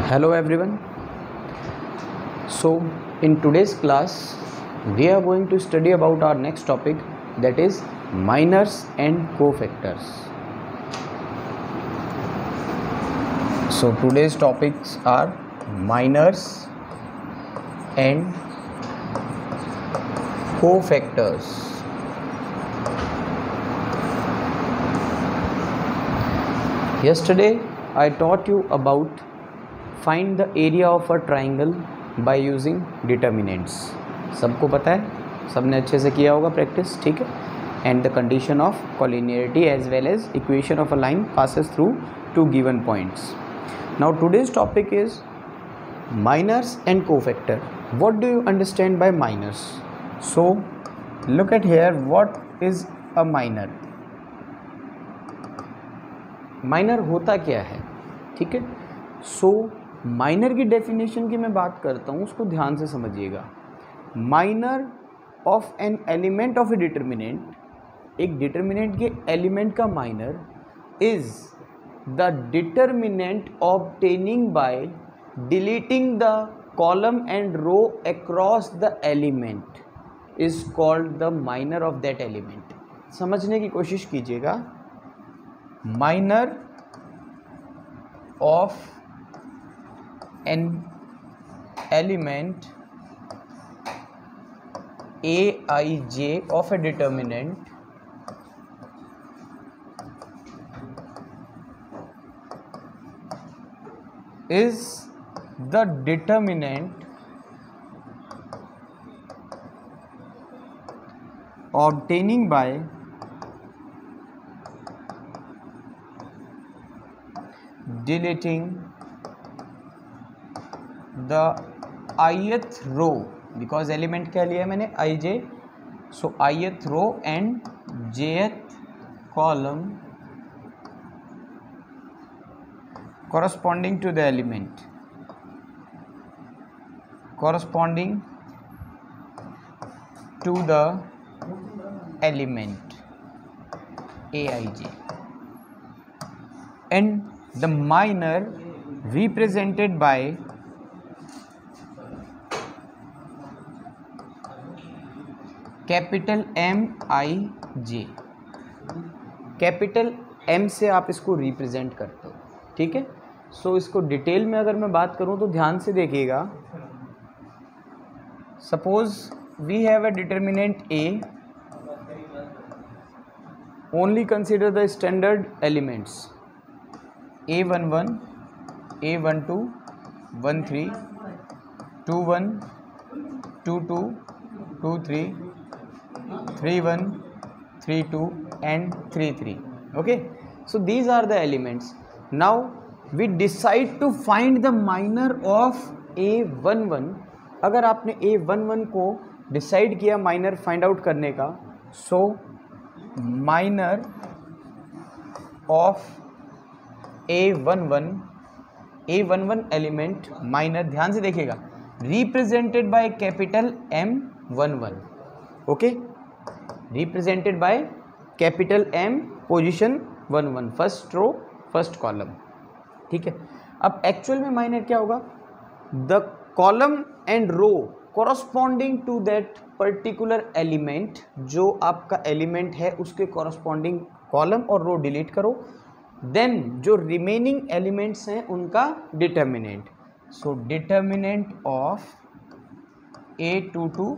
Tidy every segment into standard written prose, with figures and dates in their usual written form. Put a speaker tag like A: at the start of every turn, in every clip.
A: Hello everyone. So in today's class we are going to study about our next topic, that is minors and cofactors. So today's topics are minors and cofactors. Yesterday I taught you about find the area of a triangle by using determinants. सबको पता है, सबने अच्छे से किया होगा practice, ठीक है. And the condition of collinearity as well as equation of a line passes through two given points. Now today's topic is minors and cofactor. What do you understand by minors? So look at here, what is a minor? Minor होता क्या है, ठीक है. सो minor की definition की मैं बात करता हूँ, उसको ध्यान से समझिएगा. Minor of an element of a determinant, एक डिटर्मिनेंट के एलिमेंट का minor is the determinant obtaining by deleting the column and row across the element is called the minor of that element. समझने की कोशिश कीजिएगा. Minor of an element aij of a determinant is the determinant obtaining by deleting the ith row, because element क्या लिया है मैंने, I J. So ith row and jth column corresponding to the element, corresponding to the element aij, and the minor represented by capital M I J. Capital M से आप इसको represent करते हो, ठीक है. सो इसको डिटेल में अगर मैं बात करूं तो ध्यान से देखिएगा. Suppose we have a determinant A, only consider the standard elements a11, a12, 13, 21, 22, 23, 31, 32 and 33. Okay, so these are the elements. Now we decide to find the minor of a11. अगर आपने a11 को डिसाइड किया minor find out करने का, so minor of a11 element minor, ध्यान से देखिएगा, represented by capital M11. Okay, represented by capital M position 11, first row first column, ठीक है. अब एक्चुअल में माइनर क्या होगा, the column and row corresponding to that particular element, जो आपका एलिमेंट है उसके कॉरस्पॉन्डिंग कॉलम और रो डिलीट करो, देन जो रिमेनिंग एलिमेंट्स हैं उनका determinant. So determinant of A22,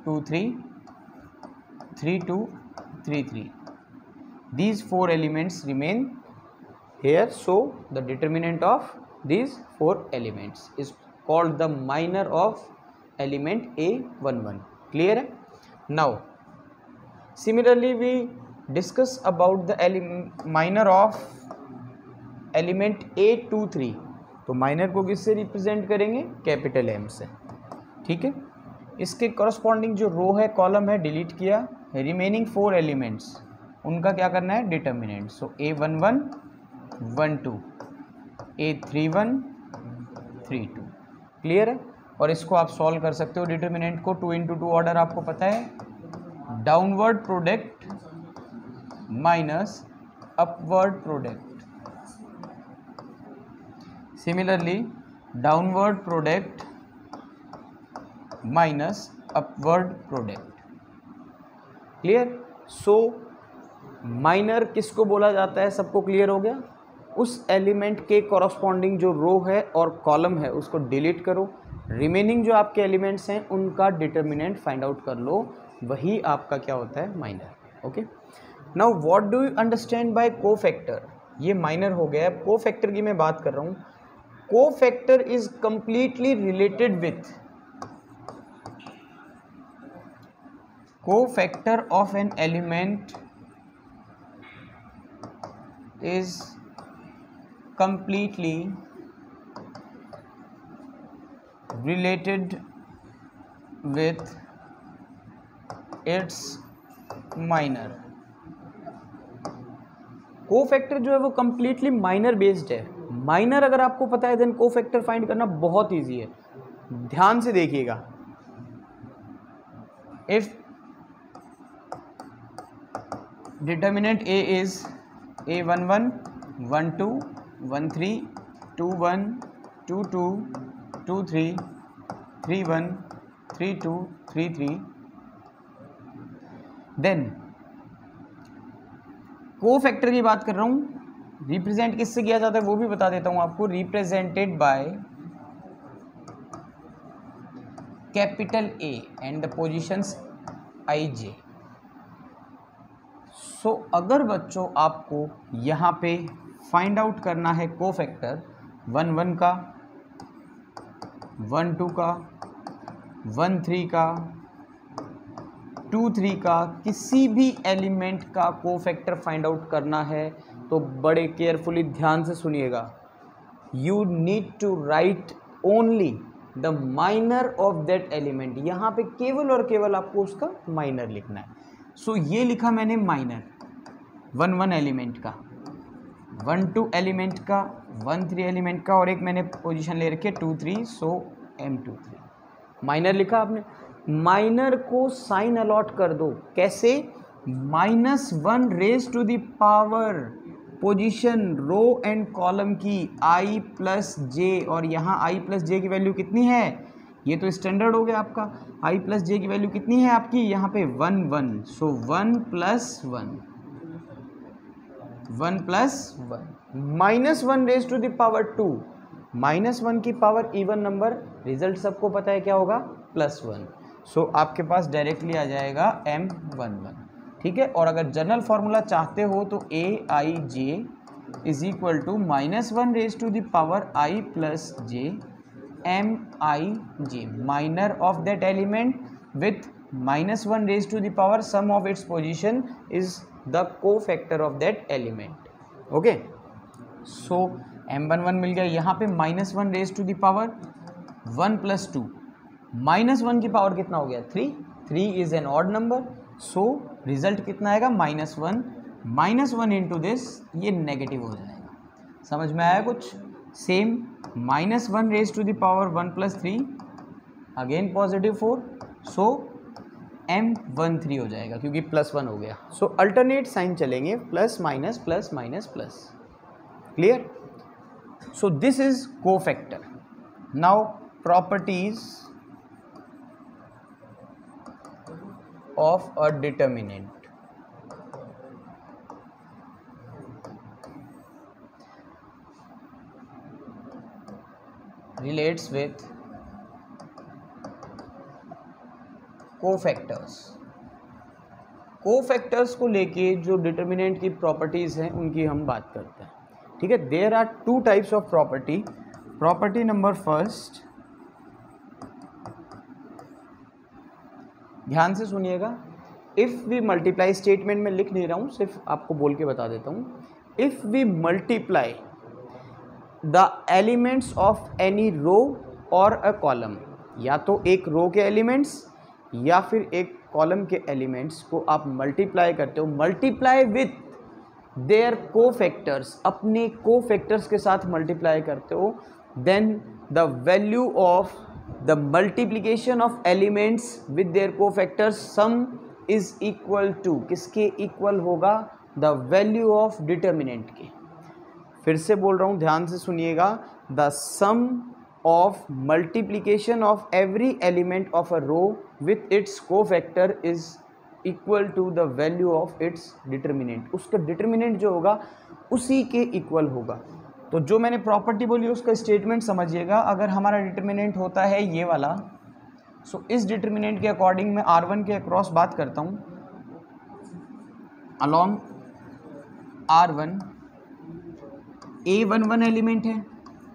A: 23, 32, 33. These four elements remain here. So the determinant of these four elements is called the minor of element A11. Clear है? Now similarly we discuss about the minor of element A23. तो minor को किससे represent करेंगे, capital M से, ठीक है. इसके corresponding जो रो है कॉलम है डिलीट किया, रिमेनिंग 4 एलिमेंट्स उनका क्या करना है, डिटर्मिनेंट. सो A11, 12, A31, 32. क्लियर है. और इसको आप सॉल्व कर सकते हो डिटर्मिनेंट को 2 into 2 ऑर्डर, आपको पता है, downward product minus upward product. Similarly downward product minus upward product. Clear? सो माइनर किसको बोला जाता है, सबको क्लियर हो गया? उस एलिमेंट के कॉरस्पॉन्डिंग जो रो है और कॉलम है उसको डिलीट करो, रिमेनिंग जो आपके एलिमेंट्स हैं उनका डिटर्मिनेंट फाइंड आउट कर लो, वही आपका क्या होता है, minor. Okay, now what do you understand by cofactor? ये माइनर हो गया। अब कोफैक्टर की मैं बात कर रहा हूँ। Cofactor is completely related with cofactor of an element is completely related with its minor। Cofactor जो है वो कंप्लीटली माइनर बेस्ड है। माइनर अगर आपको पता है देन कोफैक्टर फाइंड करना बहुत इजी है। ध्यान से देखिएगा, if determinant A is A11, 12, 13, 21, 22, 23, 31, 32, 33, then cofactor की बात कर रहा हूँ। रिप्रेजेंट किससे किया जाता है वो भी बता देता हूँ आपको। Represented by capital A and the positions IJ। सो अगर बच्चों आपको यहाँ पे फाइंड आउट करना है कोफैक्टर 1 का, 1 2 का, 1 3 का, 2 3 का, किसी भी एलिमेंट का कोफैक्टर फाइंड आउट करना है तो बड़े केयरफुली ध्यान से सुनिएगा। You need to write only the minor of that element. यहाँ पे केवल और केवल आपको उसका माइनर लिखना है। सो ये लिखा मैंने माइनर 1 एलिमेंट का, 1 2 एलिमेंट का, 1 3 एलिमेंट का, और एक मैंने पोजीशन ले रखी है 2 3, सो M23 माइनर लिखा आपने। माइनर को साइन अलॉट कर दो। कैसे? -1 raise to the power position row and column की I प्लस जे, और यहाँ I प्लस जे की वैल्यू कितनी है? ये तो स्टैंडर्ड हो गया आपका। I प्लस जे की वैल्यू कितनी है आपकी? यहाँ पे 1 1, so 1 plus 1, 1 plus 1, -1 raise to the power 2, -1 की पावर इवन नंबर, रिजल्ट सबको पता है क्या होगा? +1। सो आपके पास डायरेक्टली आ जाएगा M11। ठीक है, और अगर जनरल फॉर्मूला चाहते हो तो AIJ is equal to -1 raise to the power I plus J MIJ, minor of that element with -1 raised to the power sum of its position is the cofactor of that element। okay, so M11 मिल गया। यहाँ पे -1 raised to the power 1 plus 2, -1 की power कितना हो गया? 3, 3 is an odd number, so result कितना आएगा? -1 into this, ये नेगेटिव हो जाएगा। समझ में आया कुछ? Same -1 raise to the power 1 plus 3, again positive 4, so M13 हो जाएगा क्योंकि +1 हो गया। सो अल्टरनेट साइन चलेंगे, plus minus plus minus plus. Clear? So this is cofactor. Now properties of a determinant. relates with cofactors. Cofactors को लेके जो determinant की प्रॉपर्टीज़ हैं उनकी हम बात करते हैं। ठीक है, there are 2 types of property. Property number first, ध्यान से सुनिएगा। इफ़ वी मल्टीप्लाई, स्टेटमेंट में लिख नहीं रहा हूँ, सिर्फ आपको बोल के बता देता हूँ। If we multiply the elements of any row और अ कॉलम, या तो एक रो के एलिमेंट्स या फिर एक कॉलम के एलिमेंट्स को आप मल्टीप्लाई करते हो, मल्टीप्लाई विथ देयर कोफैक्टर्स, अपने कोफैक्टर्स के साथ मल्टीप्लाई करते हो, then the value of the multiplication of elements with their cofactors sum is equal to, किसके इक्वल होगा? द वैल्यू ऑफ डिटर्मिनेंट के। फिर से बोल रहा हूँ, ध्यान से सुनिएगा। The sum of multiplication of every element of a row with its cofactor is equal to the value of its determinant। उसका डिटर्मिनेंट जो होगा उसी के इक्वल होगा। तो जो मैंने प्रॉपर्टी बोली उसका स्टेटमेंट समझिएगा। अगर हमारा डिटर्मिनेंट होता है ये वाला, सो इस डिटर्मिनेंट के अकॉर्डिंग मैं R1 के अक्रॉस बात करता हूँ, अलॉन्ग R1 A11 एलिमेंट है,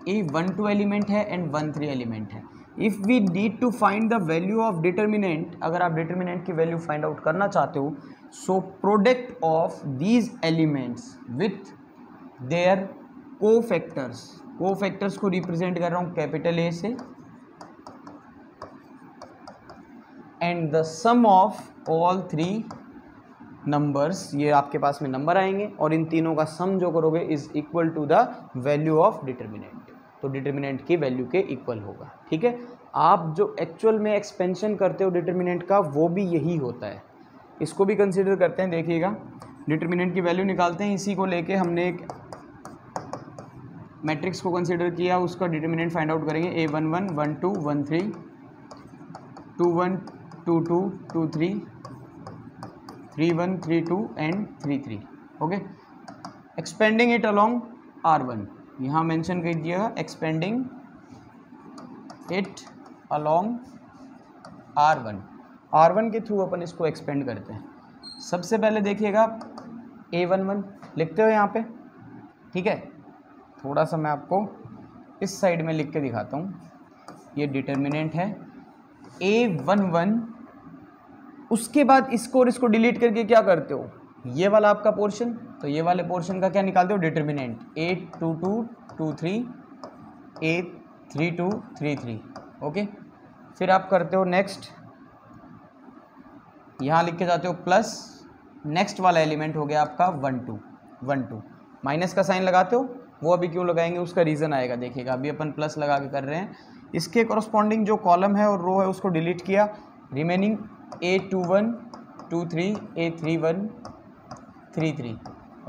A: A12 एलिमेंट है एंड 13 एलिमेंट है। If we need to find the value of determinant, अगर आप डिटर्मिनेंट की वैल्यू फाइंड आउट करना चाहते हो, so product of these elements with their cofactors, cofactors को रिप्रेजेंट कर रहा हूँ कैपिटल ए से, and the sum of all three numbers, ये आपके पास में नंबर आएंगे और इन तीनों का सम जो करोगे is equal to the value of determinant. तो डिटर्मिनेंट की वैल्यू के इक्वल होगा। ठीक है, आप जो एक्चुअल में एक्सपेंशन करते हो डिटर्मिनेंट का वो भी यही होता है। इसको भी कंसीडर करते हैं, देखिएगा डिटर्मिनेंट की वैल्यू निकालते हैं। इसी को लेके हमने एक मैट्रिक्स को कंसीडर किया, उसका डिटर्मिनेंट फाइंड आउट करेंगे। A11 12 13 21 22 23 31 32 and 33। Okay, expanding it along R1, यहाँ मेंशन कीजिएगा एक्सपेंडिंग इट अलोंग R1 के थ्रू अपन इसको एक्सपेंड करते हैं। सबसे पहले देखिएगा A11 लिखते हो यहाँ पे, ठीक है। थोड़ा सा मैं आपको इस साइड में लिख के दिखाता हूँ। ये डिटर्मिनेंट है A11, उसके बाद इसको और इसको डिलीट करके क्या करते हो, ये वाला आपका पोर्शन, तो ये वाले पोर्शन का क्या निकालते हो डिटर्मिनेंट, A22 23 A32 33। ओके, फिर आप करते हो नेक्स्ट, यहाँ लिख के जाते हो प्लस, नेक्स्ट वाला एलिमेंट हो गया आपका 1 2 माइनस का साइन लगाते हो, वो अभी क्यों लगाएंगे उसका रीज़न आएगा, देखिएगा। अभी अपन प्लस लगा के कर रहे हैं। इसके कॉरस्पॉन्डिंग जो कॉलम है और रो है उसको डिलीट किया, remaining A21 23 A31 33।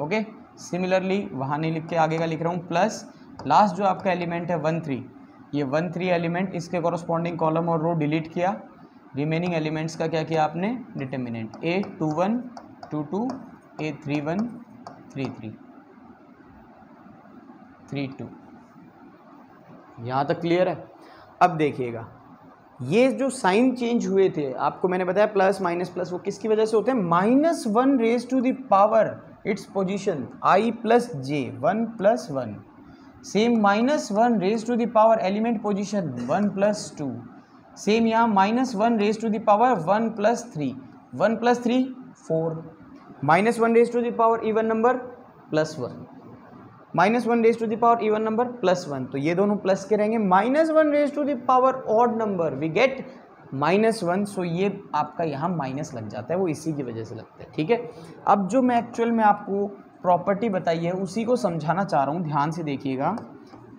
A: Okay, similarly वहाँ नहीं लिख के आगे का लिख रहा हूँ प्लस, लास्ट जो आपका एलिमेंट है 13, ये 13 एलिमेंट, इसके कॉरस्पॉन्डिंग कॉलम और रो डिलीट किया, रिमेनिंग एलिमेंट्स का क्या किया आपने डिटर्मिनेंट, A21 22 A31 33 32। यहाँ तक क्लियर है। अब देखिएगा ये जो साइन चेंज हुए थे, आपको मैंने बताया प्लस माइनस प्लस, वो किसकी वजह से होते हैं, -1 raise to the power its position I plus J 1 + 1, same -1 raise to the power element position 1 + 2, same यहाँ -1 raise to the power 1 + 3, 1 + 3 4, -1 raise to the power even number +1, -1 raise to the power even number +1, तो ये दोनों plus के रहेंगे। -1 raise to the power odd number we get -1, सो ये आपका यहाँ minus लग जाता है, वो इसी की वजह से लगता है। ठीक है, अब जो मैं एक्चुअल में आपको प्रॉपर्टी बताई है उसी को समझाना चाह रहा हूँ, ध्यान से देखिएगा।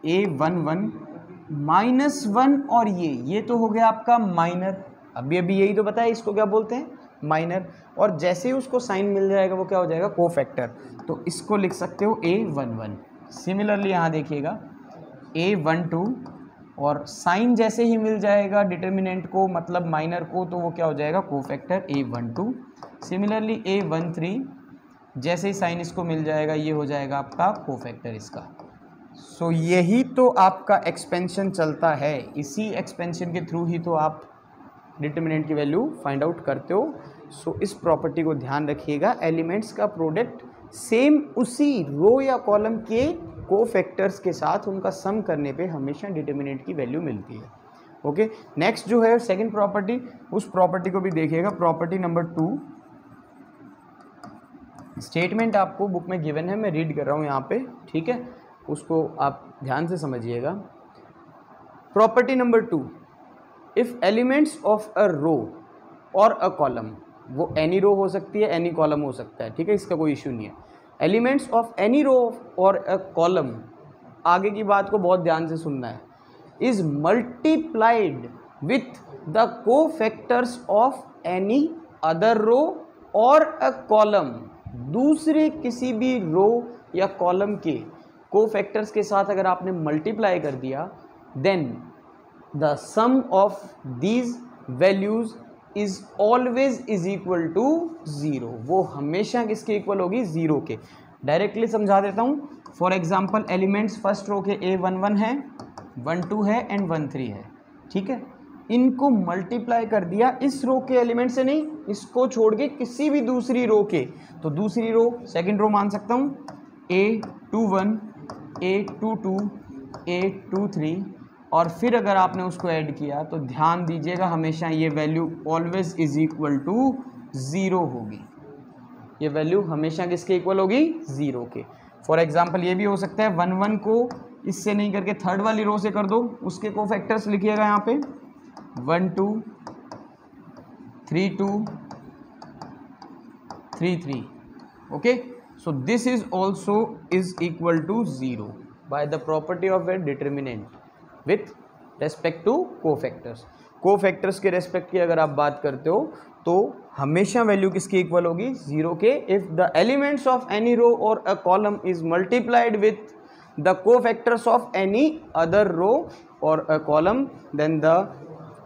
A: A11 -1 और ये तो हो गया आपका माइनर, अभी यही तो बताया, इसको क्या बोलते हैं माइनर, और जैसे ही उसको साइन मिल जाएगा वो क्या हो जाएगा कोफैक्टर, तो इसको लिख सकते हो A11। सिमिलरली यहाँ देखिएगा A12, और साइन जैसे ही मिल जाएगा डिटर्मिनेंट को, मतलब माइनर को, तो वो क्या हो जाएगा कोफैक्टर A12। सिमिलरली A13, जैसे ही साइन इसको मिल जाएगा ये हो जाएगा आपका कोफैक्टर इसका। सो यही तो आपका एक्सपेंशन चलता है, इसी एक्सपेंशन के थ्रू ही तो आप डिटर्मिनेंट की वैल्यू फाइंड आउट करते हो। सो इस प्रॉपर्टी को ध्यान रखिएगा, एलिमेंट्स का प्रोडक्ट सेम उसी रो या कॉलम के कोफैक्टर्स के साथ उनका सम करने पे हमेशा डिटर्मिनेंट की वैल्यू मिलती है। ओके, नेक्स्ट जो है सेकंड प्रॉपर्टी, उस प्रॉपर्टी को भी देखिएगा, प्रॉपर्टी नंबर 2। स्टेटमेंट आपको बुक में गिवन है, मैं रीड कर रहा हूँ यहाँ पे, ठीक है, उसको आप ध्यान से समझिएगा। Property number 2, if elements of a row और अ कॉलम, वो एनी रो हो सकती है एनी कॉलम हो सकता है, ठीक है, इसका कोई इशू नहीं है। एलिमेंट्स ऑफ एनी रो और अ कॉलम, आगे की बात को बहुत ध्यान से सुनना है, is multiplied with the cofactors of any other row और अ कॉलम, दूसरे किसी भी रो या कॉलम के कोफैक्टर्स के साथ अगर आपने मल्टीप्लाई कर दिया, then the sum of these values is always is equal to 0। वो हमेशा किसके इक्वल होगी? 0 के। डायरेक्टली समझा देता हूँ। For example elements first row के A11 है, 12 है एंड 13 है, ठीक है। इनको मल्टीप्लाई कर दिया इस रो के एलिमेंट से नहीं, इसको छोड़ के किसी भी दूसरी रो के, तो दूसरी रो सेकंड रो मान सकता हूँ, A21, A22, A23, और फिर अगर आपने उसको ऐड किया तो ध्यान दीजिएगा हमेशा ये value always is equal to 0 होगी। ये वैल्यू हमेशा किसके इक्वल होगी? 0 के। फॉर एग्जाम्पल ये भी हो सकता है 11 को इससे नहीं करके थर्ड वाली रो से कर दो, उसके कोफैक्टर्स लिखिएगा यहाँ पे 12, 32, 33, okay. So this is also is equal to 0 by the property of a determinant with respect to cofactors. Cofactors के रेस्पेक्ट की अगर आप बात करते हो तो हमेशा वैल्यू किसकी इक्वल होगी? 0 के। If the elements of any row और a column is multiplied with the cofactors of any other row और a column, then the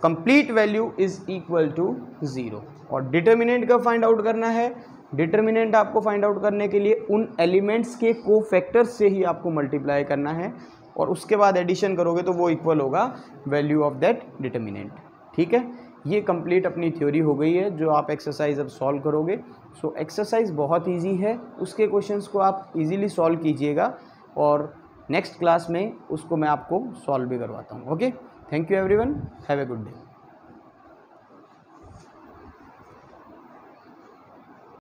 A: complete value is equal to 0। और डिटर्मिनेंट का फाइंड आउट करना है। Determinant आपको find out करने के लिए उन एलिमेंट्स के कोफैक्टर्स से ही आपको मल्टीप्लाई करना है, और उसके बाद एडिशन करोगे तो वो इक्वल होगा वैल्यू ऑफ दैट डिटर्मिनेंट, ठीक है। ये कंप्लीट अपनी थ्योरी हो गई है जो आप एक्सरसाइज अब सॉल्व करोगे। सो एक्सरसाइज बहुत इजी है, उसके क्वेश्चंस को आप इजीली सॉल्व कीजिएगा, और नेक्स्ट क्लास में उसको मैं आपको सॉल्व भी करवाता हूँ। Okay, thank you everyone, have a good day.